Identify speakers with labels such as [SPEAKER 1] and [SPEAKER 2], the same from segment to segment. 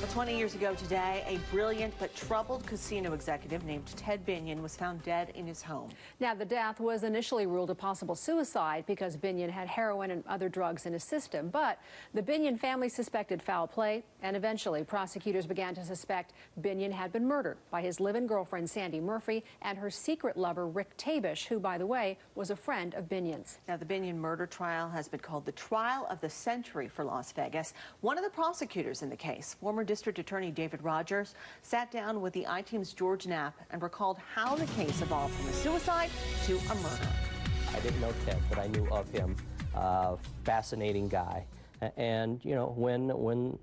[SPEAKER 1] Well, 20 years ago today, a brilliant but troubled casino executive named Ted Binion was found dead in his home.
[SPEAKER 2] Now, the death was initially ruled a possible suicide because Binion had heroin and other drugs in his system. But the Binion family suspected foul play, and eventually prosecutors began to suspect Binion had been murdered by his live-in girlfriend, Sandy Murphy, and her secret lover, Rick Tabish, who, by the way, was a friend of Binion's.
[SPEAKER 1] Now, the Binion murder trial has been called the trial of the century for Las Vegas. One of the prosecutors in the case, former District Attorney David Rogers, sat down with the I-Team's George Knapp and recalled how the case evolved from a suicide to a murder.
[SPEAKER 3] I didn't know Ted, but I knew of him. Fascinating guy. And, you know, when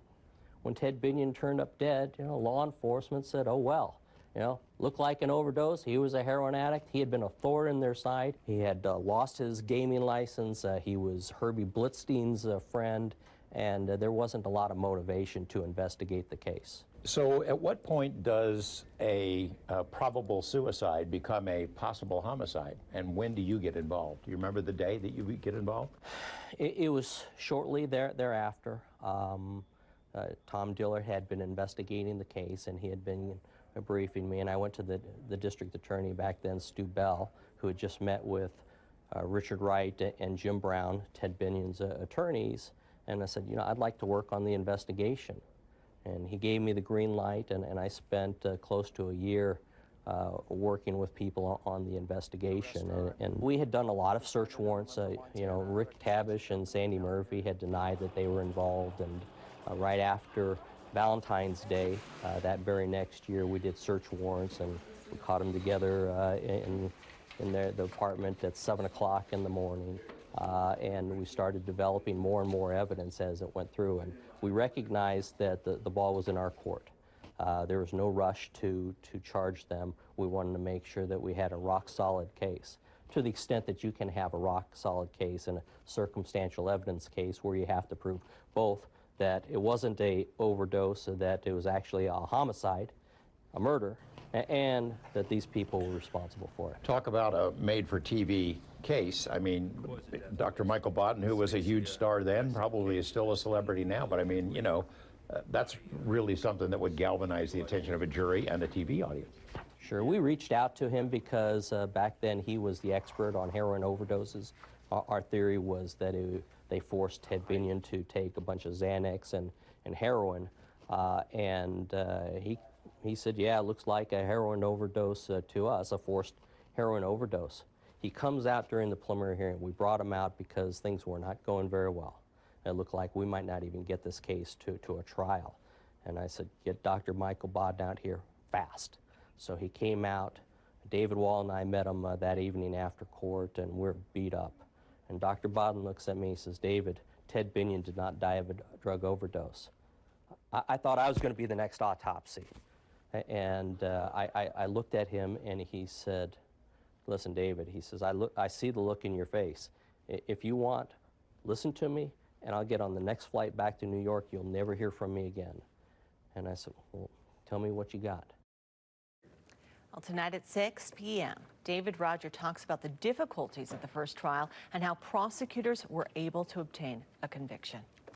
[SPEAKER 3] Ted Binion turned up dead, you know, law enforcement said, oh, well, you know, looked like an overdose. He was a heroin addict. He had been a thorn in their side. He had lost his gaming license. He was Herbie Blitzstein's friend. And there wasn't a lot of motivation to investigate the case.
[SPEAKER 4] So at what point does a probable suicide become a possible homicide? And when do you get involved? Do you remember the day that you get involved?
[SPEAKER 3] It was shortly thereafter. Tom Diller had been investigating the case, and he had been briefing me. And I went to the district attorney back then, Stu Bell, who had just met with Richard Wright and Jim Brown, Ted Binion's attorneys. And I said, you know, I'd like to work on the investigation. And he gave me the green light, and I spent close to a year working with people on the investigation. And we had done a lot of search warrants. You know, Rick Tabish and Sandy Murphy had denied that they were involved. And right after Valentine's Day, that very next year, we did search warrants, and we caught them together in the apartment at 7 o'clock in the morning. And we started developing more and more evidence as it went through. And we recognized that the ball was in our court. There was no rush to charge them. We wanted to make sure that we had a rock-solid case, to the extent that you can have a rock-solid case in a circumstantial evidence case where you have to prove both that it wasn't a overdose, that it was actually a homicide, a murder, and that these people were responsible for it.
[SPEAKER 4] Talk about a made-for-TV case. I mean, Dr. Michael Baden, who was a huge star then, probably is still a celebrity now, but I mean, you know, that's really something that would galvanize the attention of a jury and a TV audience.
[SPEAKER 3] Sure. We reached out to him because back then he was the expert on heroin overdoses. Our theory was that they forced Ted Binion to take a bunch of Xanax and heroin, he said, yeah, it looks like a heroin overdose to us, a forced heroin overdose. He comes out during the preliminary hearing. We brought him out because things were not going very well. It looked like we might not even get this case to a trial. And I said, get Dr. Michael Baden out here fast. So he came out. David Wall and I met him that evening after court, and we're beat up. And Dr. Baden looks at me and says, David, Ted Binion did not die of a drug overdose. I thought I was going to be the next autopsy. And I looked at him, and he said, listen, David, he says, I see the look in your face. If you want, listen to me, and I'll get on the next flight back to New York. You'll never hear from me again. And I said, well, tell me what you got.
[SPEAKER 1] Well, tonight at 6 p.m., David Rogers talks about the difficulties of the first trial and how prosecutors were able to obtain a conviction.